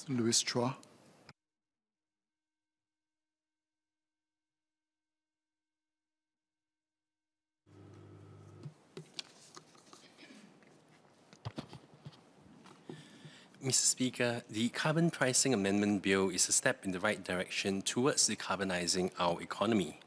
Chua. Mr. Speaker, the Carbon Pricing Amendment Bill is a step in the right direction towards decarbonising our economy.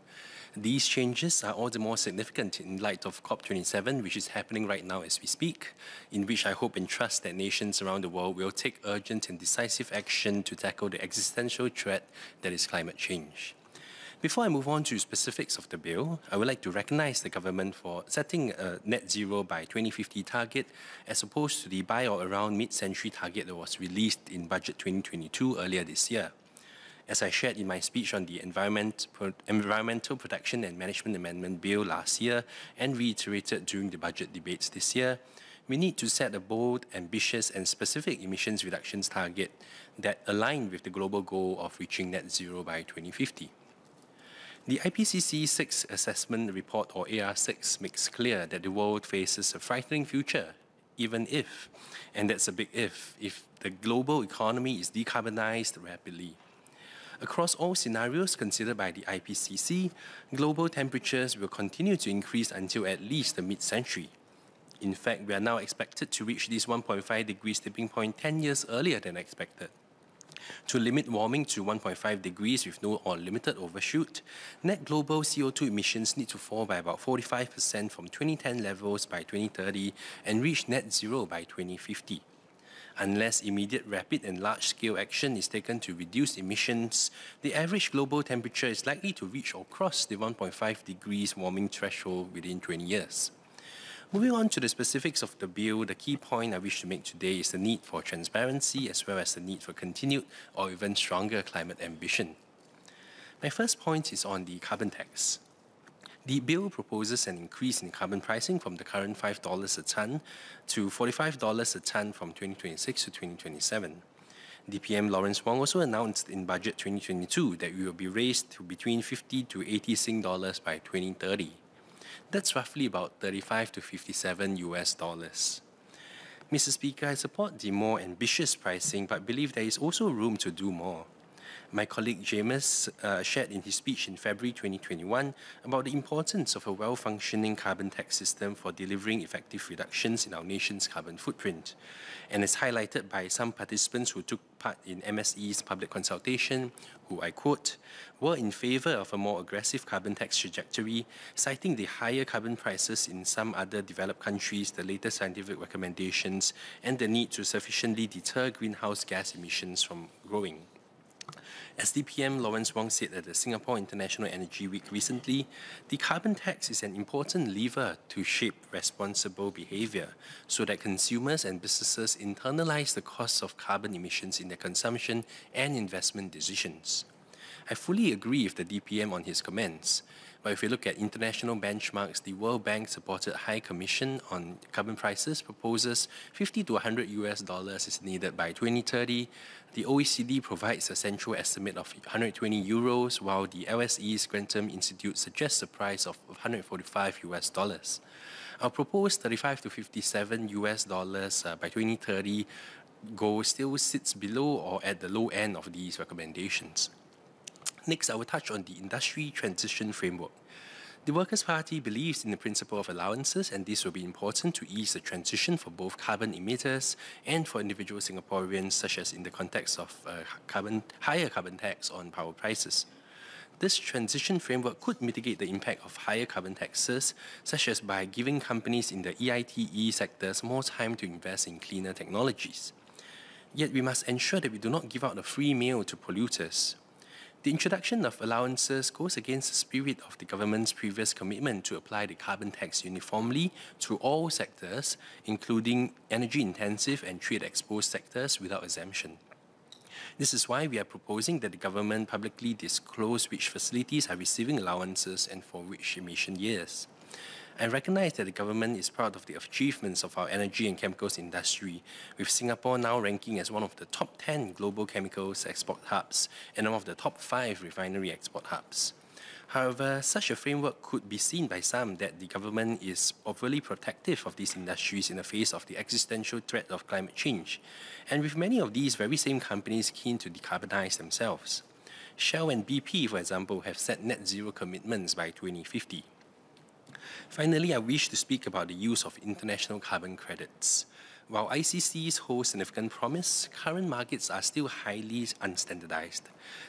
These changes are all the more significant in light of COP27, which is happening right now as we speak, in which I hope and trust that nations around the world will take urgent and decisive action to tackle the existential threat that is climate change. Before I move on to specifics of the bill, I would like to recognise the government for setting a net zero by 2050 target as opposed to the by or around mid-century target that was released in Budget 2022 earlier this year. As I shared in my speech on the Environmental Protection and Management Amendment Bill last year and reiterated during the budget debates this year, we need to set a bold, ambitious and specific emissions reductions target that align with the global goal of reaching net zero by 2050. The IPCC 6 Assessment Report, or AR6, makes clear that the world faces a frightening future, even if, and that's a big if the global economy is decarbonised rapidly. Across all scenarios considered by the IPCC, global temperatures will continue to increase until at least the mid-century. In fact, we are now expected to reach this 1.5 degrees tipping point 10 years earlier than expected. To limit warming to 1.5 degrees with no or limited overshoot, net global CO2 emissions need to fall by about 45% from 2010 levels by 2030 and reach net zero by 2050. Unless immediate, rapid and large-scale action is taken to reduce emissions, the average global temperature is likely to reach or cross the 1.5 degrees warming threshold within 20 years. Moving on to the specifics of the bill, the key point I wish to make today is the need for transparency as well as the need for continued or even stronger climate ambition. My first point is on the carbon tax. The bill proposes an increase in carbon pricing from the current $5 a tonne to $45 a tonne from 2026 to 2027. DPM Lawrence Wong also announced in Budget 2022 that it will be raised to between 50 to 80 Sing dollars by 2030. That's roughly about 35 to 57 US dollars. Mr. Speaker, I support the more ambitious pricing but believe there is also room to do more. My colleague James shared in his speech in February 2021 about the importance of a well-functioning carbon tax system for delivering effective reductions in our nation's carbon footprint. And as highlighted by some participants who took part in MSE's public consultation, who I quote, were in favour of a more aggressive carbon tax trajectory, citing the higher carbon prices in some other developed countries, the latest scientific recommendations, and the need to sufficiently deter greenhouse gas emissions from growing. As DPM Lawrence Wong said at the Singapore International Energy Week recently, the carbon tax is an important lever to shape responsible behaviour so that consumers and businesses internalise the costs of carbon emissions in their consumption and investment decisions. I fully agree with the DPM on his comments, but if we look at international benchmarks, the World Bank-supported High Commission on Carbon Prices proposes 50 to 100 US dollars is needed by 2030. The OECD provides a central estimate of 120 euros, while the LSE's Grantham Institute suggests a price of 145 US dollars. Our proposed 35 to 57 US dollars by 2030 goal still sits below or at the low end of these recommendations. Next, I will touch on the industry transition framework. The Workers' Party believes in the principle of allowances, and this will be important to ease the transition for both carbon emitters and for individual Singaporeans, such as in the context of higher carbon tax on power prices. This transition framework could mitigate the impact of higher carbon taxes, such as by giving companies in the EITE sectors more time to invest in cleaner technologies. Yet we must ensure that we do not give out a free meal to polluters. The introduction of allowances goes against the spirit of the government's previous commitment to apply the carbon tax uniformly to all sectors, including energy-intensive and trade-exposed sectors without exemption. This is why we are proposing that the government publicly disclose which facilities are receiving allowances and for which emission years. I recognise that the government is proud of the achievements of our energy and chemicals industry, with Singapore now ranking as one of the top 10 global chemicals export hubs and one of the top 5 refinery export hubs. However, such a framework could be seen by some that the government is overly protective of these industries in the face of the existential threat of climate change, and with many of these very same companies keen to decarbonize themselves. Shell and BP, for example, have set net zero commitments by 2050. Finally, I wish to speak about the use of international carbon credits. While ICCs hold significant promise, current markets are still highly unstandardized.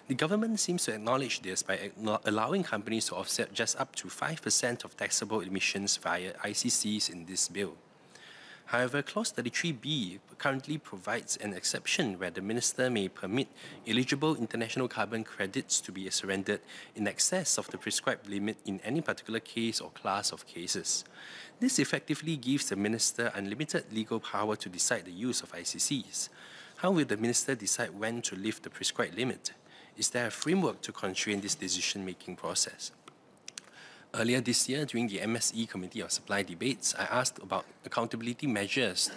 The government seems to acknowledge this by allowing companies to offset just up to 5% of taxable emissions via ICCs in this bill. However, Clause 33B currently provides an exception where the minister may permit eligible international carbon credits to be surrendered in excess of the prescribed limit in any particular case or class of cases. This effectively gives the minister unlimited legal power to decide the use of ICCs. How will the minister decide when to lift the prescribed limit? Is there a framework to constrain this decision-making process? Earlier this year, during the MSE Committee of Supply debates, I asked about accountability measures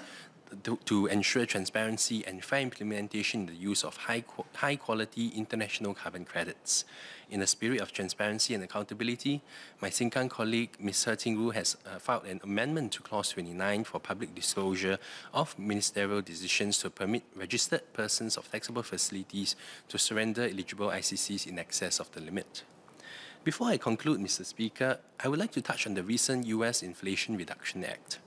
to ensure transparency and fair implementation in the use of high-quality international carbon credits. In the spirit of transparency and accountability, my Sengkang colleague, Ms. He Ting-Ru, has filed an amendment to Clause 29 for public disclosure of ministerial decisions to permit registered persons of taxable facilities to surrender eligible ICCs in excess of the limit. Before I conclude, Mr. Speaker, I would like to touch on the recent US Inflation Reduction Act.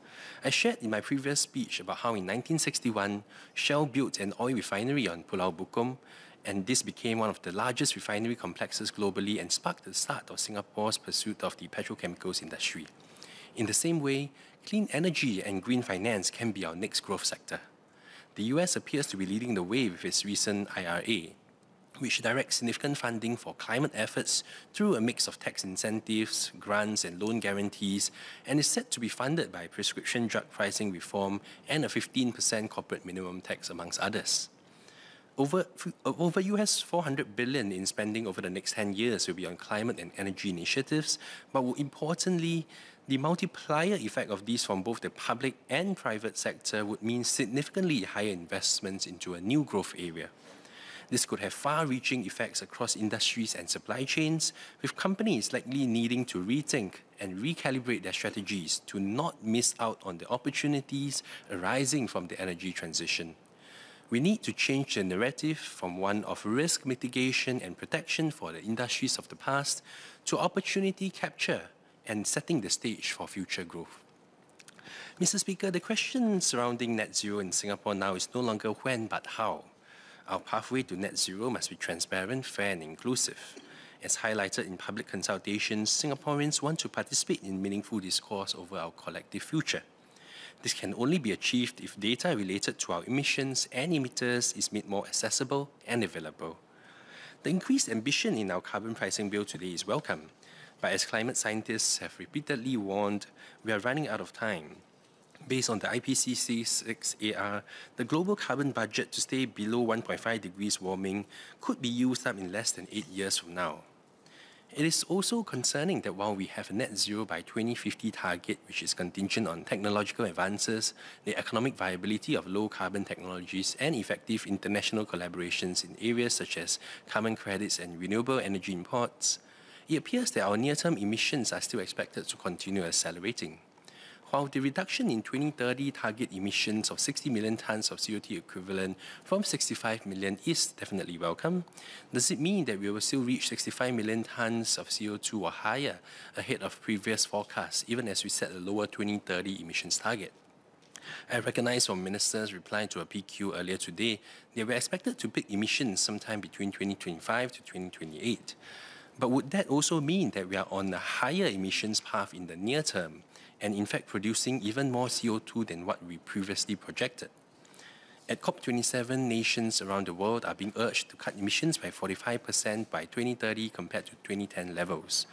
I shared in my previous speech about how in 1961, Shell built an oil refinery on Pulau Bukom, and this became one of the largest refinery complexes globally and sparked the start of Singapore's pursuit of the petrochemicals industry. In the same way, clean energy and green finance can be our next growth sector. The US appears to be leading the way with its recent IRA, which directs significant funding for climate efforts through a mix of tax incentives, grants, and loan guarantees, and is said to be funded by prescription drug pricing reform and a 15% corporate minimum tax, amongst others. Over US $400 billion in spending over the next 10 years will be on climate and energy initiatives, but importantly, the multiplier effect of these from both the public and private sector would mean significantly higher investments into a new growth area. This could have far-reaching effects across industries and supply chains, with companies likely needing to rethink and recalibrate their strategies to not miss out on the opportunities arising from the energy transition. We need to change the narrative from one of risk mitigation and protection for the industries of the past to opportunity capture and setting the stage for future growth. Mr. Speaker, the question surrounding net zero in Singapore now is no longer when but how. Our pathway to net zero must be transparent, fair, and inclusive. As highlighted in public consultations, Singaporeans want to participate in meaningful discourse over our collective future. This can only be achieved if data related to our emissions and emitters is made more accessible and available. The increased ambition in our carbon pricing bill today is welcome, but as climate scientists have repeatedly warned, we are running out of time. Based on the IPCC 6AR, the global carbon budget to stay below 1.5 degrees warming could be used up in less than 8 years from now. It is also concerning that while we have a net zero by 2050 target, which is contingent on technological advances, the economic viability of low carbon technologies, and effective international collaborations in areas such as carbon credits and renewable energy imports, it appears that our near-term emissions are still expected to continue accelerating. While the reduction in 2030 target emissions of 60 million tonnes of CO2 equivalent from 65 million is definitely welcome, does it mean that we will still reach 65 million tonnes of CO2 or higher ahead of previous forecasts, even as we set a lower 2030 emissions target? I recognize from Minister's reply to a PQ earlier today that we are expected to peak emissions sometime between 2025 to 2028. But would that also mean that we are on a higher emissions path in the near term, and in fact producing even more CO2 than what we previously projected? At COP27, nations around the world are being urged to cut emissions by 45% by 2030 compared to 2010 levels.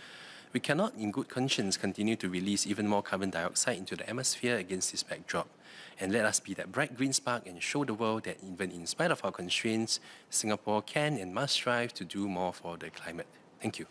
We cannot, in good conscience, continue to release even more carbon dioxide into the atmosphere against this backdrop. And let us be that bright green spark and show the world that even in spite of our constraints, Singapore can and must strive to do more for the climate. Thank you.